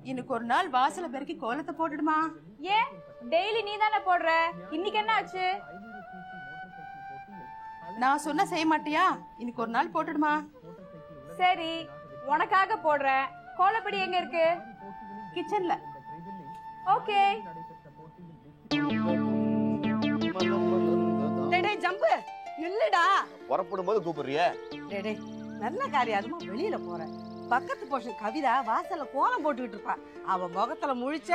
இன்னைக்கு ஒரு நாள் வாசல பெருக்கி கோலத்தை போட்டுடுமா. ஏன் டெய்லி நீ தானே போடுற, இன்னைக்கு என்ன ஆச்சு? நான் சொன்ன செய்ய மாட்டியா? இன்னைக்கு ஒரு நாள் போட்டுடுமா. சரி, உனக்காக போடுறேன். கோலப்படி எங்க இருக்கு? கிச்சன்ல. ஓகே. டேய் ஜம்பு நில்லுடா. புறப்படும் போது கூப்பிடுறிய? டேய் நல்ல காரியம், அதுமா வெளியில போறேன். பக்கத்து போர்ஷன் கவிதா வாசல்ல கோலம் போட்டுக்கிட்டு இருப்பா. அவ முகத்துல முழிச்ச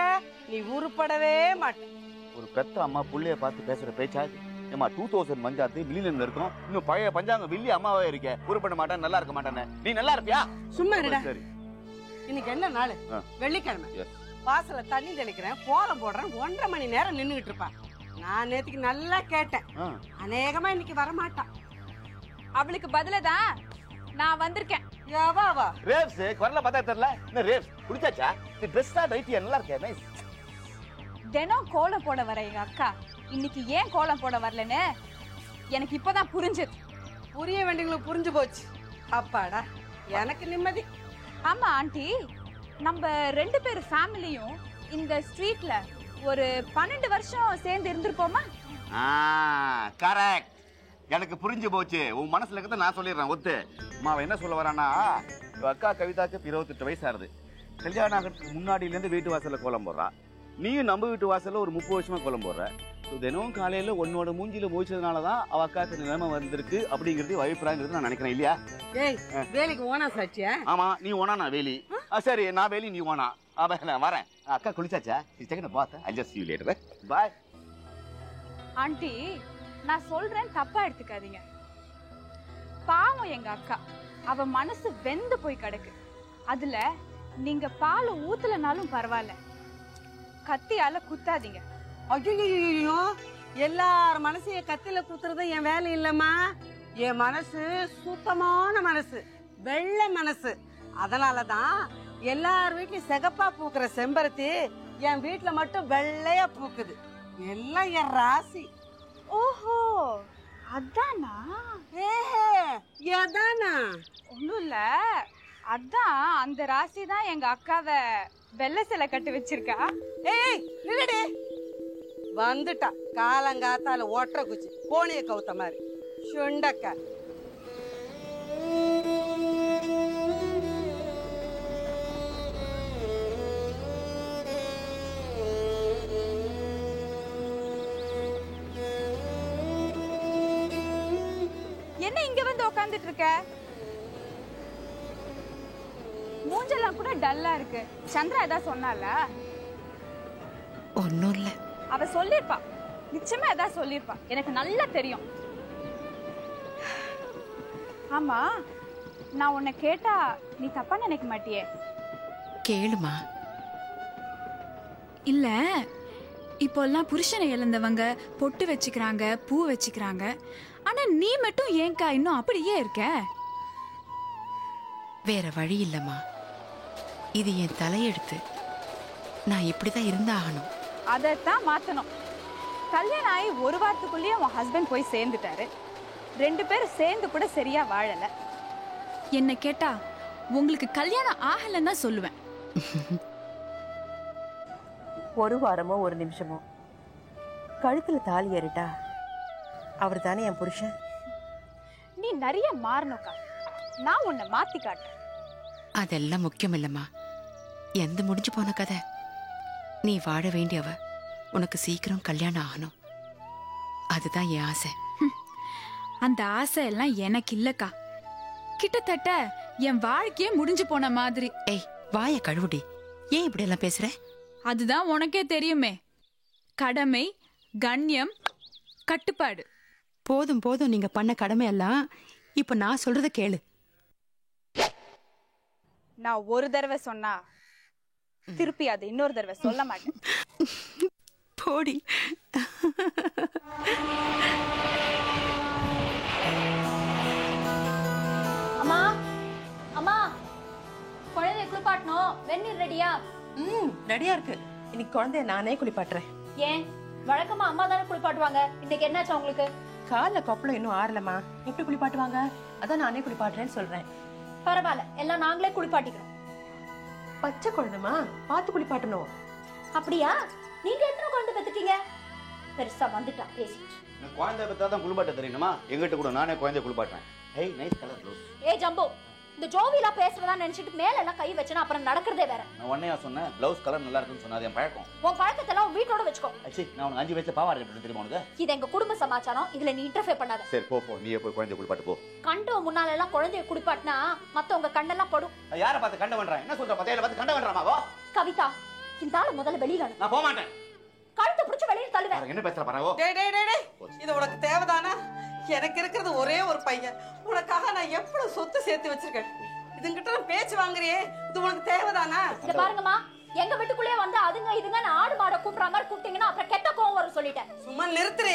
நீ உருப்படவே மாட்ட. ஒரு பெத்த அம்மா புள்ளைய பார்த்து பேசுற பேச்சாது. ஏமா 2000 மஞ்சாத்து மில்லியன்ல இருக்கும். இன்னும் பழைய பஞ்சாங்க வில்லி அம்மாவே இருக்க. உருப்பட மாட்டேன், நல்லா இருக்க மாட்டேன்னு. நீ நல்லா இருப்பியா? சும்மா இருடா. சரி, இன்னைக்கு என்ன நாள்? வெள்ளிக்கிழமை. வாசல்ல தண்ணி தெளிக்கிறேன், கோலம் போடுறேன். 1.5 மணி நேரம் நின்னுகிட்டு இருப்பா. நான் நேத்துக்கு நல்லா கேட்டேன். அநேகமா இன்னைக்கு வரமாட்டான். அவளுக்கு பதிலதான் நான் வந்திருக்கேன். யாவா ரேவ்ஸ் குரல பார்த்தா தெரியல. என்ன ரேவ்ஸ் குடிச்சாச்சா? இந்த ட்ரெஸ் தான் ரைட் நல்லா இருக்கே. நைஸ். தினம் கோலம் போட வர எங்க அக்கா இன்னைக்கு ஏன் கோலம் போட வரலன்னு எனக்கு இப்பதான் புரிஞ்சது. புரிய வேண்டியவங்களுக்கு புரிஞ்சு போச்சு. அப்பாடா எனக்கு நிம்மதி. ஆமா ஆண்டி, நம்ம 2 பேர் ஃபேமிலியும் இந்த ஸ்ட்ரீட்ல ஒரு 12 வருஷம் சேர்ந்து இருந்திருப்போமா? கரெக்ட். எனக்கு புரிஞ்சு போச்சு. உன் மனசுல இருக்கிறத நான் சொல்லிடுறேன். ஒத்து அம்மா என்ன சொல்ல வரானா, அக்கா கவிதாக்கு 28 வயசு ஆகுது. கல்யாணம் ஆகிறதுக்கு முன்னாடியில இருந்து வீட்டு வாசல்ல கோலம் போடுறா. நீயும் நம்ம வீட்டு வாசல்ல ஒரு 30 வருஷமா கோலம் போடுற. தினமும் காலையில உன்னோட மூஞ்சில மூச்சதுனாலதான் அவ அக்காக்கு நிலைமை வந்திருக்கு அப்படிங்கறது அபிப்பிராயங்கிறது நான் நினைக்கிறேன். இல்லையா? ஏய் வேலைக்கு ஓனா சாட்சியா? ஆமா, நீ ஓனா நான் வேலி. சரி, நான் வேலி நீ ஓனா. நான் வரேன். அக்கா குளிச்சாச்சா? பார்த்தேன். I just see you later. Bye. Aunty, நான் சொல்றேன், தப்பா எடுத்துக்காதீங்க. பாவம் எங்க அக்கா, அவ மனசு வெந்து போய் கிடக்கு. அதுல நீங்க பால் ஊத்தலனாலும் பரவாயில்ல, கத்தியால குத்தாதீங்க. ஐயோ, எல்லார் மனசையும் கத்தில குத்துறது என் வேலை இல்லம்மா. என் மனசு சுத்தமான மனசு, வெள்ளை மனசு. அதனாலதான் எல்லார் வீட்லயும் சிகப்பா பூக்குற செம்பருத்தி என் வீட்டுல மட்டும் வெள்ளையா பூக்குது. எல்லாம் என் ராசி. ஓஹோ, அதானா? ஏதானா? ஒண்ணும் இல்ல, அதான் அந்த ராசி தான் எங்க அக்காவை வெள்ளை சிலை கட்டி வச்சிருக்கா. ஏய் நில்லடி. வந்துட்டா காலங்காத்தால ஒற்ற குச்சி கோணிய கவுத்த மாதிரி சுண்டக்கா. என்ன இங்க வந்து உட்கார்ந்துட்டு இருக்க? மூஞ்செல்லாம் கூட டல்லா இருக்கு. சந்திரா ஏதாவது சொன்னால? ஒன்னும் இல்ல. அவ சொல்லிருப்பா, நிச்சயமா ஏதாவது சொல்லிருப்பா, எனக்கு நல்லா தெரியும். ஆமா, நான் உன்னை கேட்டா நீ தப்பா நினைக்க மாட்டியே? கேளுமா. இல்ல, இப்போல்லாம் புருஷனை இழந்தவங்க பொட்டு வச்சுக்கிறாங்க, பூ வச்சுக்கிறாங்க. ஆனா நீ மட்டும் ஏன்கா இன்னும் அப்படியே இருக்க? வேற வழி இல்லம்மா. இது என் தலையெழுத்து. நான் இப்படிதான் இருந்தாகணும். அதைத்தான் மாத்தணும். கல்யாணம் ஆகி 1 வாரத்துக்குள்ளேயே உன் ஹஸ்பண்ட் போய் சேர்ந்துட்டாரு. 2 பேரும் சேர்ந்து கூட சரியா வாழல. என்ன கேட்டா உங்களுக்கு கல்யாணம் ஆகலன்னு தான் சொல்லுவேன். 1 வாரமோ 1 நிமிஷமோ கழுத்துல தாலி ஏறிட்டா அவர் தானே என் புருஷன். நீ நிறைய மாறணுக்கா, நான் உன்னை மாத்தி காட்டுறேன். அதெல்லாம் முக்கியம் இல்லம்மா. எந்த முடிஞ்சு போன கதை. நீ வாழ வேண்டியவ. உனக்கு சீக்கிரம் கல்யாணம் ஆகணும். அதுதான் என் ஆசை. அந்த ஆசை எல்லாம் எனக்கு இல்லக்கா. கிட்டத்தட்ட என் வாழ்க்கையே முடிஞ்சு போன மாதிரி. ஏய், வாய கழுவுடி. ஏன் இப்படி எல்லாம் பேசுற? அதுதான் உனக்கே தெரியுமே. கடமை, கண்ணியம், கட்டுப்பாடு. போதும் போதும், நீங்க பண்ண கடமை எல்லாம். இப்ப நான் சொல்றத கேளு. நான் ஒரு தடவை சொன்னா திருப்பி அதை இன்னொரு தடவை சொல்ல மாட்டேன். போடி. அம்மா, அம்மா, குழந்தைய குளிப்பாட்டணும். வெந்நீர் ரெடியா? ரெடியா இருக்கு. இன்னைக்கு குழந்தைய நானே குளிப்பாட்டுறேன். ஏன்? வழக்கமா அம்மா தானே குளிப்பாட்டுவாங்க. இன்னைக்கு என்னாச்சு உங்களுக்கு? கால கொப்பளம் இன்னும் ஆறலமா. எப்படி குளிப்பாட்டுவாங்க? அதான் நானே குளிப்பாட்டுறேன்னு சொல்றேன். பரவாயில்ல, எல்லாம் நாங்களே குளிப்பாட்டிக்கிறோம். பச்சை குழந்தைமா, பார்த்து குளிப்பாட்டணும். அப்படியா? நீங்க எத்தனை குழந்தை பெத்துட்டீங்க? பெருசா வந்துட்டா பேசிட்டு. நான் குழந்தை பெற்றா தான் குளிப்பாட்ட தெரியணுமா? எங்கிட்ட கூட நானே குழந்தை குளிப்பாட்டேன். ஹே, நைஸ் கலர் ப்ளவுஸ். ஏ ஜம்போ, இந்த ஜோவிலா பேசுறதா நினைச்சிட்டு மேல எல்லாம் கை வச்சனா அப்புறம் நடக்கிறதே வேற. நான் உன்னையா சொன்னேன் ப்ளவுஸ் கலர் நல்லா இருக்குன்னு சொன்னா, அது என் பழக்கம். உன் பழக்கத்தெல்லாம் உன் வீட்டோட வச்சுக்கோ. அச்சி, நான் உனக்கு 5 வயசுல பாவாடை கட்டணும் தெரியுமா உனக்கு? இது எங்க குடும்ப சமாச்சாரம், இதுல நீ இன்டர்ஃபியர் பண்ணாத. சரி போ போ, நீயே போய் குழந்தை குளிப்பாட்டு போ. கண்டோ முன்னால எல்லாம் குழந்தைய குடிப்பாட்டினா மத்தவங்க கண்ணெல்லாம் படும். யாரை பார்த்து கண்ட பண்றேன்? என்ன சொல்ற? பத்தையில பார்த்து கண்ட பண்றாமாவோ? கவிதா, இந்த ஆளு முதல்ல வெளியில அனு. நான் போக மாட்டேன். கழுத்தை பிடிச்சு வெளியில தள்ளுவேன். என்ன பேசுற பாராவோ? டேய் டேய் டேய் டேய், இது உனக்கு தேவைதானா? எனக்கு இருக்கிறது ஒரே ஒரு பையன், உனக்காக நான் எவ்வளவு சொத்து சேர்த்து வச்சிருக்கேன். இதுங்கிட்ட நான் பேச்சு வாங்குறியே, இது உனக்கு தேவைதானா? இத பாருங்கம்மா, எங்க வீட்டுக்குள்ளே வந்து அதுங்க இதுங்க ஆடு மாட கூப்பிடுற மாதிரி கூப்பிட்டீங்கன்னா அப்புறம் கெட்ட கோவம் வரும் சொல்லிட்டேன். சும்மா நிறுத்துறே,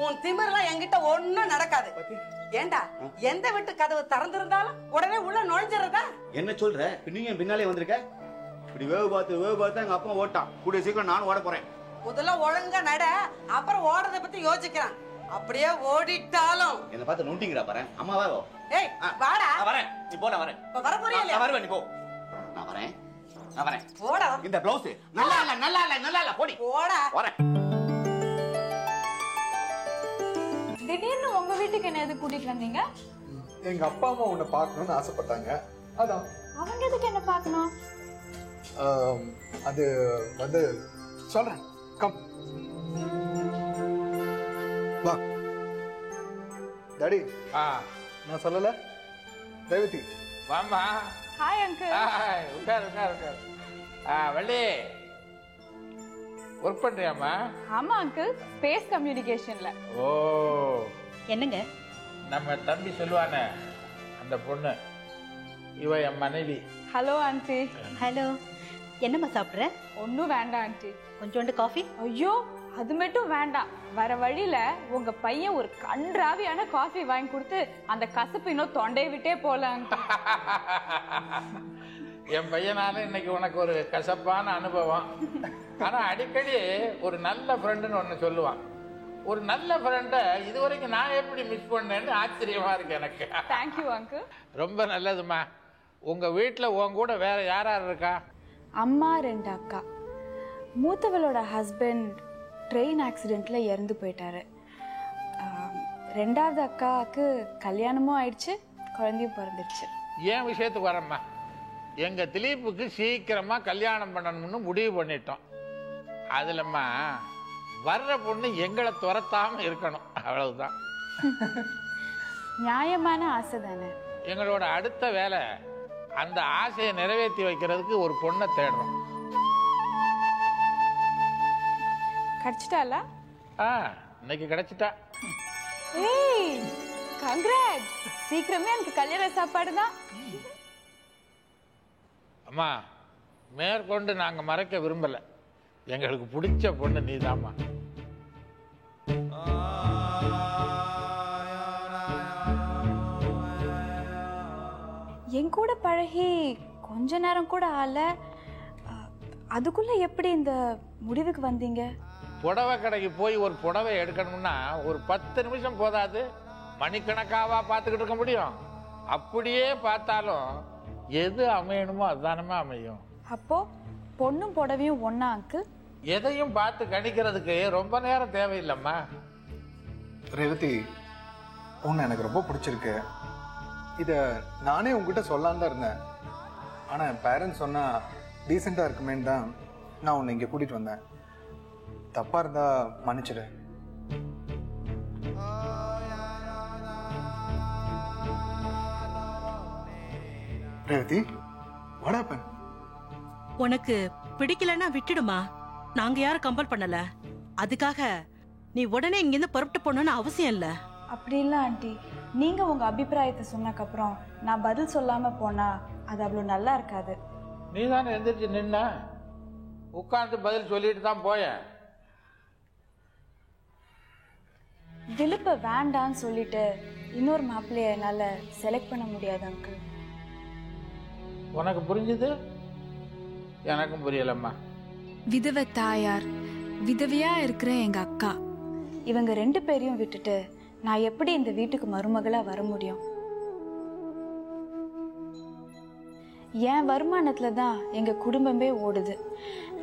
உன் திமிரெல்லாம் என்கிட்ட ஒண்ணும் நடக்காது. ஏண்டா, எந்த வீட்டு கதவு திறந்திருந்தாலும் உடனே உள்ள நுழைஞ்சிடறதா? என்ன சொல்ற? நீங்க பின்னாலே வந்திருக்க? இப்படி வேவு பார்த்து எங்க அப்பா ஓட்டான். கூடிய சீக்கிரம் நானும் ஓட போறேன். முதல்ல ஒழுங்கா நட, அப்புறம் ஓடுறத பத்தி யோசிக்கிறான். அப்படியே ஓடிட்டாலும் என்ன பார்த்து நோண்டிங்கடா பாரு. அம்மாவா? ஏய் வாடா. நான் வரேன். நீ போ, நான் வரேன். வர போறியா இல்லையா? நான் வருவேன், நீ போ. நான் வரேன். போடா. இந்த ப்ளவுஸ் நல்லா இல்ல போடி. போடா. வரேன். திடீர்னு உங்க வீட்டுக்கு என்ன எது கூட்டிட்டு வந்தீங்க? எங்க அப்பா அம்மா உன்னை பார்க்கணும்னு ஆசைப்பட்டாங்க, அதான். அவங்க எதுக்கு என்ன பார்க்கணும்? அது வந்து சொல்றேன், கம் வா. டாடி, நான் சொல்லல, ரேவதி வாமா. Hi uncle. உட்கார். வள்ளி, ஒர்க் பண்றியாமா? ஆமா அங்கிள், ஸ்பேஸ் கம்யூனிகேஷன்ல. ஓ, என்னங்க? நம்ம தம்பி சொல்லுவானே அந்த பொண்ணு, இவ என் மனைவி. Hello aunty. ஹலோ, என்னம்மா சாப்பிட்ற? ஒன்னும் வேண்டாம் ஆண்டி. கொஞ்சோண்டு காஃபி? ஐயோ, அது மட்டும் வேண்டாம். வர வழியில உங்க பையன் ஒரு கன்றாவியான காஃபி வாங்கி கொடுத்து அந்த கசப்பு இன்னும் தொண்டையை விட்டே போல. என் பையனால இன்னைக்கு உனக்கு ஒரு கசப்பான அனுபவம். ஆனா அடிக்கடி ஒரு நல்ல ஃப்ரெண்டுன்னு ஒண்ணு சொல்லுவான். ஒரு நல்ல ஃப்ரெண்டை இதுவரைக்கும் நான் எப்படி மிஸ் பண்ணேன்னு ஆச்சரியமா இருக்கு எனக்கு. Thank you uncle. ரொம்ப நல்லதுமா. உங்க வீட்டுல உன் கூட வேற யார் யார் இருக்கா? அம்மா, 2 அக்கா. மூத்தவளோட ஹஸ்பண்ட் ட்ரெயின் ஆக்சிடெண்ட்ல இறந்து போயிட்டாரு. 2வது அக்காவுக்கு கல்யாணமும் ஆயிடுச்சு, குழந்தையும் பிறந்துடுச்சு. ஏன் விஷயத்துக்கு வரம்மா, எங்க திலீப்புக்கு சீக்கிரமா கல்யாணம் பண்ணணும்னு முடிவு பண்ணிட்டோம். அதுலம்மா வர்ற பொண்ணு எங்களை துரத்தாம இருக்கணும், அவ்வளவுதான். நியாயமான ஆசை தானே. எங்களோட அடுத்த வேலை அந்த ஆசையை நிறைவேற்றி வைக்கிறதுக்கு ஒரு பொண்ணை தேடுறோம். கிடைச்சிட்டாளா? இன்னைக்கு கிடைச்சிட்டா. ஏய், கங்க்ராட். சீக்கிரமே எனக்கு கல்யாண சாப்பாடு தான். அம்மா, மேற்கொண்டு நாங்க மறைக்க விரும்பல, எங்களுக்கு பிடிச்ச பொண்ணு நீதாம்மா. என் கூட பழகி கொஞ்ச நேரம் கூட ஆல, அதுக்குள்ள எப்படி இந்த முடிவுக்கு வந்தீங்க? புடவை கடைக்கு போய் ஒரு புடவை எடுக்கணும்னா ஒரு 10 நிமிஷம் போதாது, மணிக்கணக்காவா பார்த்துக்கிட்டு இருக்க முடியும். அப்படியே பார்த்தாலும் எது அமையணுமோ அதுதானமா அமையும். அப்போ பொண்ணும் புடவையும் ஒண்ணா அங்கிள்? எதையும் பார்த்து கணிக்கிறதுக்கு ரொம்ப நேரம் தேவையில்லைம்மா. ரேவதி, உன்னை எனக்கு ரொம்ப பிடிச்சிருக்கு. இதை நானே உங்ககிட்ட சொல்லான்னு தான் இருந்தேன். ஆனால் என் பேரண்ட்ஸ் சொன்னால் டீசெண்டாக இருக்குமேன்னு தான் நான் உன்னை இங்கே கூட்டிகிட்டு வந்தேன். தப்பாக இருந்தால் மன்னிச்சிடு. Revathi, what happened? உனக்கு பிடிக்கலன்னா விட்டுடுமா, நாங்க யாரும் கம்பல் பண்ணல. அதுக்காக நீ உடனே இங்கிருந்து புறப்பட்டு போகணும்னு அவசியம் இல்லை. அப்படி இல்லை ஆண்டி, நீங்க உங்க அபிப்பிராயத்தை சொன்னக்கப்புறம் நான் பதில் சொல்லாம போனா அது அவ்வளோ நல்லா இருக்காது. நீ தானே எந்திரிச்சு நின்ன, உட்காந்து பதில் சொல்லிட்டு தான் போயேன். திலீப்பை வேண்டான்னு சொல்லிட்டு இன்னொரு மாப்பிள்ளைய என்னால செலக்ட் பண்ண முடியாது அங்கிள். உனக்கு புரிஞ்சுது, எனக்கும் புரியலம்மா. விதவை தாயார், விதவையா இருக்கிற எங்க அக்கா, இவங்க 2 பேரையும் விட்டுட்டு நான் எப்படி இந்த வீட்டுக்கு மருமகளா வர முடியும்? என் வருமானத்துல தான் எங்க குடும்பமே ஓடுது.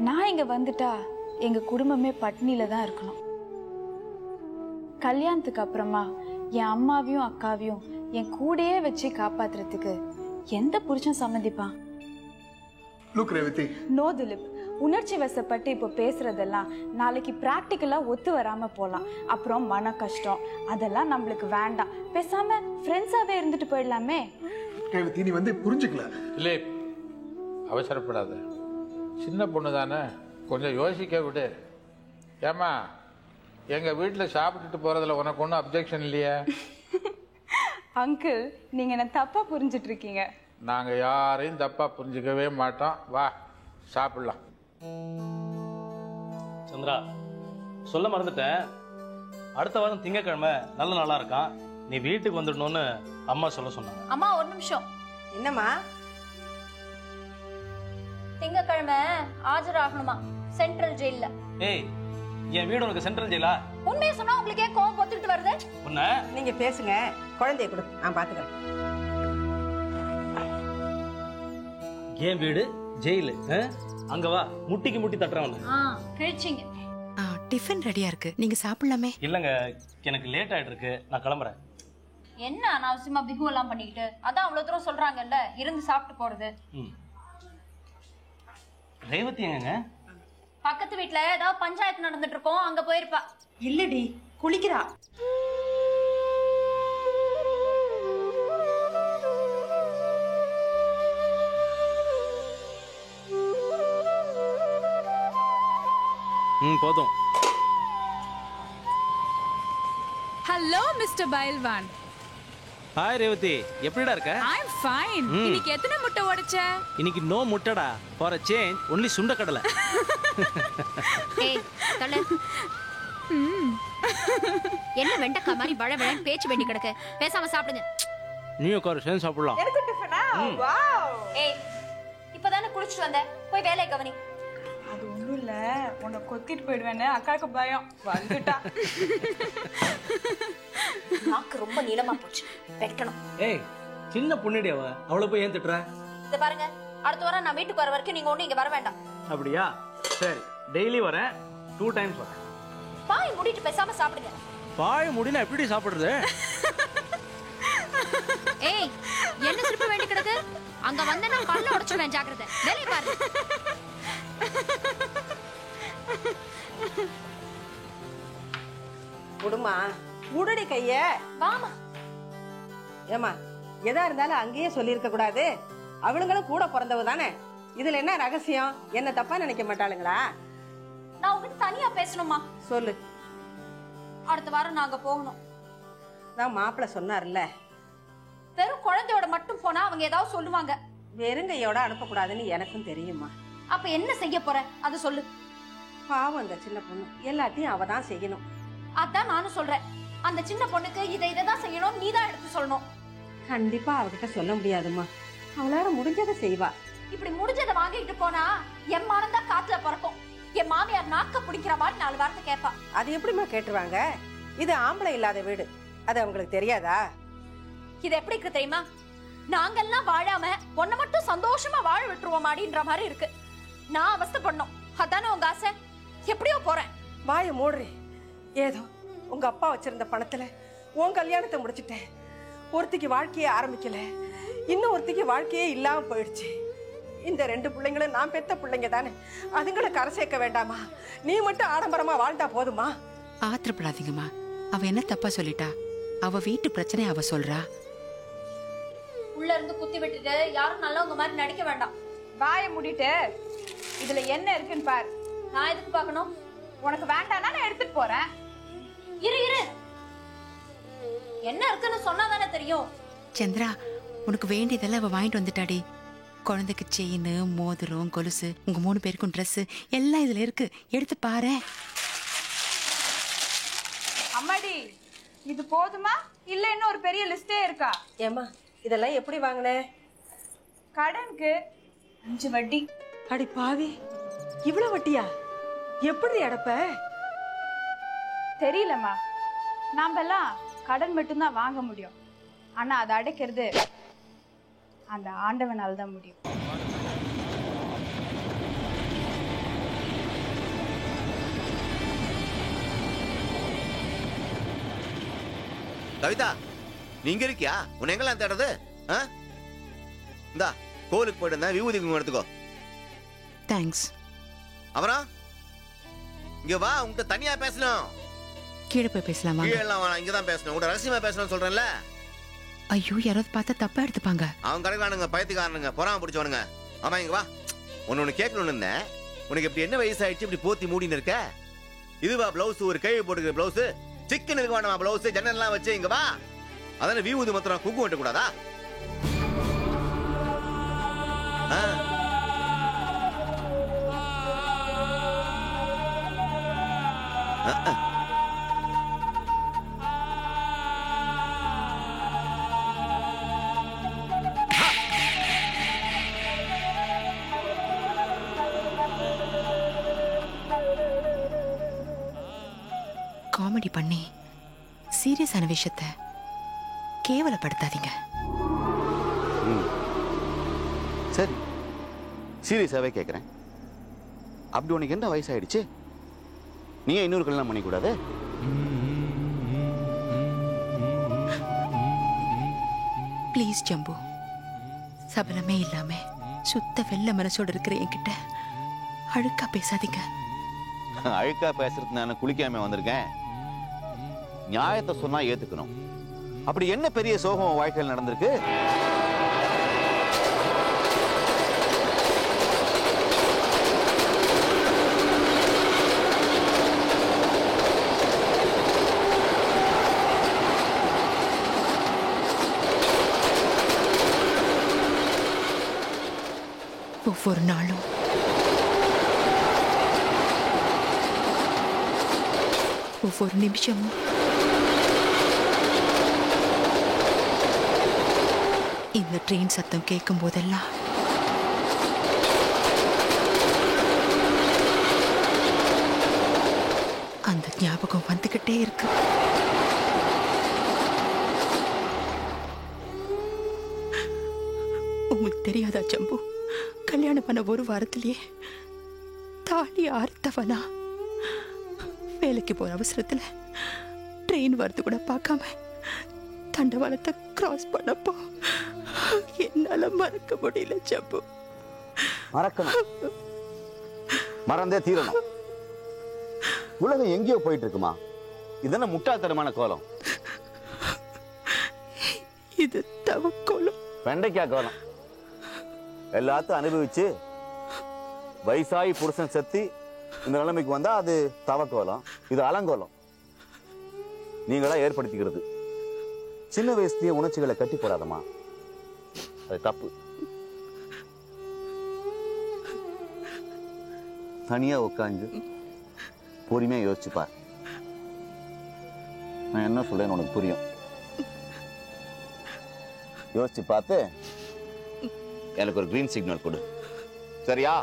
நான் இங்க வந்துட்டா எங்க குடும்பமே பட்னியில தான் இருக்கணும். கல்யாணத்துக்கு அப்புறமா என் அம்மாவையும் அக்காவையும் என் கூடயே வச்சு காப்பாத்துறதுக்கு எந்த புருஷன் சம்மதிப்பான்? லுக் ரேவதி, நோ திலீப், உணர்ச்சி வசப்பட்டு இப்போ பேசுறதெல்லாம் நாளைக்கு பிராக்டிக்கலா ஒத்து வராம போலாம். அப்புறம் மன கஷ்டம், அதெல்லாம் நம்மளுக்கு வேண்டாம். பேசாம ஃப்ரெண்ட்ஸாவே இருந்துட்டு போயிடலாமே. ரேவதி நீ வந்து புரிஞ்சுக்கல. இல்லை, அவசரப்படாத. சின்ன பொண்ணு தானே, கொஞ்சம் யோசிக்க விடு. ஏம்மா, எங்கள் வீட்டில் சாப்பிட்டுட்டு போகிறதுல உனக்கு ஒன்றும் அப்ஜெக்ஷன் இல்லையா? அங்கிள், நீங்க என்ன தப்பா புரிஞ்சிட்டு இருக்கீங்க. நாங்கள் யாரையும் தப்பாக புரிஞ்சுக்கவே மாட்டோம். வா சாப்பிடலாம். சந்திரா, சொல்ல மறந்துட்டேன். அடுத்த வாரம் திங்கக்கிழமை நல்ல நாளா இருக்கான். நீ வீட்டுக்கு வந்துடணும்னு அம்மா சொல்ல சொன்னாங்க. அம்மா ஒரு நிமிஷம். என்னம்மா? திங்கக்கிழமை ஆஜராகணுமா சென்ட்ரல் ஜெயில்ல. ஏய், என் வீடு உனக்கு சென்ட்ரல் ஜெயிலா? உண்மையை சொன்னா உங்களுக்கு ஏன் கோவம் பொத்துக்கிட்டு வருது? உன்ன நீங்க பேசுங்க, குழந்தைய கொடு, நான் பாத்துக்கிறேன். என் வீடு ஜெயிலு? அங்க வா, முட்டிக்கு முட்டி தட்டுறவன். கிழிச்சிங்க. டிஃபன் ரெடியா இருக்கு, நீங்க சாப்பிடலாமே. இல்லங்க, எனக்கு லேட் ஆயிட்டு இருக்கு, நான் கிளம்புறேன். என்ன அனாவசியமா பிகு எல்லாம் பண்ணிக்கிட்டு? அதான் அவ்வளவு தூரம் சொல்றாங்கல்ல, இருந்து சாப்பிட்டு போறது. ரேவதி எங்கங்க? பக்கத்து வீட்டுல ஏதாவது பஞ்சாயத்து நடந்துட்டு இருக்கோம், அங்க போயிருப்பா. இல்லடி, குளிக்கிறா. போதும். Hello mister Pailwan. Hi Revathi, எப்படிடா இருக்க? I am fine. இன்னைக்கு எத்தனை முட்டை உடைச்ச? இன்னைக்கு நோ முட்டடா, ஃபார் a change only சுண்ட கடலை. ஏய் தல, என்ன வெண்டக்கா மாதிரி வழ வழன்னு பேச்சு வேண்டி கிடக்கு, பேசாம சாப்பிடுங்க. நீ உட்காரு, சேர்ந்து சாப்பிடலாம். எனக்கு டிஃபனா? வாவ். ஏய், இப்பதானே குளிச்சுட்டு வந்த, போய் வேலையை கவனி. அது ஒண்ணும் இல்ல, உன்னை கொத்திட்டு போயிடுவேன்னு அக்காவுக்கு பயம். வந்துட்டா. நாக்கு ரொம்ப நீளமா போச்சு, வெட்டணும். ஏய், சின்ன பொண்ணுடி அவ, அவளை போய் ஏன் திட்டுற? இத பாருங்க, அடுத்த வாரம் நான் வீட்டுக்கு வர வரைக்கும் நீங்க ஒண்ணு இங்க வர வேண்டாம். அப்படியா? சரி, டெய்லி வரேன், 2 times வரேன். பாய் மூடிட்டு பேசாம சாப்பிடுங்க. பாய் முடினா எப்படி சாப்பிடுறது? ஏய், என்ன சிரிப்பு வேண்டி கிடக்கு? அங்க வந்த நான் கல்ல உடைச்சுவேன், ஜாக்கிரதை. வேலையை பாரு. விடுமா, உடனே கைய. வாமா. ஏமா, எதா இருந்தாலும் அங்கேயே சொல்லியிருக்க கூடாது. அவளுங்களும் கூட பிறந்தவ தானே. இதுல என்ன ரகசியம்? என்ன தப்பா நினைக்க மாட்டாளுங்களா? நான் உங்ககிட்ட தனியா பேசணுமா? சொல்லு. அடுத்த வாரம் நாங்க போகணும். நான் மாப்பிள்ள சொன்னார்ல, வெறும் குழந்தையோட மட்டும் போனா அவங்க ஏதாவது சொல்லுவாங்க. வெறுங்கையோட அனுப்பக்கூடாதுன்னு எனக்கும் தெரியுமா. அப்ப என்ன செய்ய போற அது சொல்லு. பாவம் அந்த சின்ன பொண்ணு, எல்லாத்தையும் அவ தான் செய்யணும். அதான் நானும் சொல்றேன், அந்த சின்ன பொண்ணுக்கு இதைதான் செய்யணும், நீதான் எடுத்து சொல்லணும். கண்டிப்பா அவகிட்ட சொல்ல முடியாதுமா, அவளால முடிஞ்சதை செய்வா. இப்படி முடிஞ்சதை வாங்கிட்டு போனா என் மானம் தான் காத்துல பறக்கும். என் மாமியார் நாக்க பிடிக்கிற மாதிரி 4 வார்த்தை கேட்பா. அது எப்படிமா கேட்டுருவாங்க? இது ஆம்பளை இல்லாத வீடு, அது அவங்களுக்கு தெரியாதா? இது எப்படி இருக்கு தெரியுமா? நாங்கெல்லாம் வாழாம பொண்ணை மட்டும் சந்தோஷமா வாழ விட்டுருவோம் அப்படின்ற மாதிரி இருக்கு. நான் அவஸ்தைப்படணும், அதானே உங்க ஆசை? எப்படியோ போறேன். வாய மூடுறி. ஏதோ உங்க அப்பா வச்சிருந்த பணத்துல உன் கல்யாணத்தை முடிச்சிட்டேன். ஒருத்திக்கு வாழ்க்கையே ஆரம்பிக்கல, இன்னும் ஒருத்திக்கு வாழ்க்கையே இல்லாம போயிடுச்சு. இந்த 2 பிள்ளைங்களும் நான் பெத்த பிள்ளைங்க தானே, அதுங்களை கரை சேர்க்க வேண்டாமா? நீ மட்டும் ஆடம்பரமா வாழ்ந்தா போதுமா? ஆத்திரப்படாதீங்கம்மா, அவ என்ன தப்பா சொல்லிட்டா? அவ வீட்டு பிரச்சனை அவ சொல்றா. உள்ள இருந்து குத்தி விட்டுட்டு யாரும் நல்லவங்க மாதிரி நடிக்க வேண்டாம். வாயை மூடிட்டு இதுல என்ன இருக்குன்னு பாரு. நான் எதுக்கு பார்க்கணும்? உனக்கு வேண்டாம்னா நான் எடுத்துட்டு போறேன். இரு, என்ன இருக்குன்னு சொன்னாதானே தெரியும். சந்திரா, உனக்கு வேண்டியதெல்லாம் அவ வாங்கிட்டு வந்துட்டாடி. குழந்தைக்கு செயின், மோதிரம், கொலுசு, உங்க 3 பேருக்கும் ட்ரெஸ் எல்லாம் இதுல இருக்கு, எடுத்து பாரு. அம்மாடி, இது போதுமா இல்ல இன்னும் ஒரு பெரிய லிஸ்டே இருக்கா? ஏமா, இதெல்லாம் எப்படி வாங்கின? கடனுக்கு 5 வட்டி. அடி பாவி, இவ்வளவு வட்டியா? எப்படி அடப்ப? தெரியலம்மா, நாமெல்லாம் கடன் மட்டும்தான் வாங்க முடியும். ஆனா அதை அடைக்கிறது அந்த ஆண்டவனால் தான் முடியும். கவிதா நீ இங்க இருக்கியா? உன்னை எங்கெல்லாம் தேடுறது? இந்தா கோவிலுக்கு போயிட்டு இருந்தேன், விபூதி குங்குமம் எடுத்துக்கோ. தேங்க்ஸ். அப்புறம் இங்க வா, உங்ககிட்ட தனியா பேசணும். கீழே போய் பேசலாமா? கீழே எல்லாம் வேணாம், இங்கதான் பேசணும். உங்கள்கிட்ட ரகசியமா பேசணும்னு சொல்றேன்ல. ஐயோ, யாராவது பார்த்தா தப்பா எடுத்துப்பாங்க. அவன் கிடைக்கானுங்க, பயத்துக்காரனுங்க, பொறாம பிடிச்சவனுங்க. ஆமா இங்க வா, ஒன்னு கேட்கணும்னு இருந்தேன். உனக்கு இப்படி என்ன வயசாயிடுச்சு இப்படி போத்தி மூடின்னு இருக்க? இதுவா பிளவுஸ்? ஒரு கை போட்டுக்கிற பிளவுஸ் சிக்கன் இருக்க வேண்டாமா? பிளவுஸ் ஜன்னல்லாம் வச்சு இங்க வா. அதான விபூதி மாத்திரம் குங்குமம் வெட்ட கூடாதா? காமெடி பண்ணி சீரியஸான விஷயத்தை கேவலப்படுத்தாதீங்க. சரி, சீரியஸாவே கேட்குறேன். அப்படி உனக்கு என்ன வயசாயிடுச்சு? நீ இன்னொரு கல்யாணம் பண்ணிக்கூடாது? ப்ளீஸ் ஜம்பு, சபலமே இல்லாம சுத்த வெள்ள மனசோட இருக்கிற என்கிட்ட அழுக்கா பேசாதீங்க. அழுக்கா பேசுறது நான் குளிக்காம வந்திருக்கேன். நியாயத்தை சொன்னா ஏத்துக்கணும். அப்படி என்ன பெரிய சோகம் வாழ்க்கையில் நடந்திருக்கு? ஒவ்வொரு நாளும் ஒவ்வொரு நிமிஷமும் இந்த ட்ரெயின் சத்தம் கேட்கும் போதெல்லாம் அந்த ஞாபகம் வந்துகிட்டே இருக்கு. உங்களுக்கு தெரியாதா ஜம்பு, கல்யாணம் பண்ண ஒரு வாரத்திலேயே தாலி அறுத்தவனா வேலைக்கு போற அவசரத்துல ட்ரெயின் வரது கூட பார்க்காம தண்டவாளத்தை கிராஸ் பண்ணப்போ என்னால மறக்க முடியல ஜம்பு. மறக்கணும், மறந்தே தீரணும். உலகம் எங்கேயோ போயிட்டு இருக்குமா? இதென்ன முட்டாள்தனமான கோலம்? இது தவக்கோலம், வெண்டைக்காய் கோலம். எல்லாத்தையும் அனுபவிச்சு வயசாகி புருஷன் செத்தி இந்த நிலைமைக்கு வந்தா அது தவக்கோலம், இது அலங்கோலம். நீங்களா ஏற்படுத்திக்கிறது. சின்ன வயசுலயே உணர்ச்சிகளை கட்டி போடாதமா, அது தப்பு. தனியா உட்காந்து பொறுமையா யோசிச்சு பார். நான் என்ன சொல்றேன்னு உனக்கு புரியும். யோசிச்சு பார்த்து எனக்கு ஒரு கிரீன் சிக்னல் கொடு, சரியா?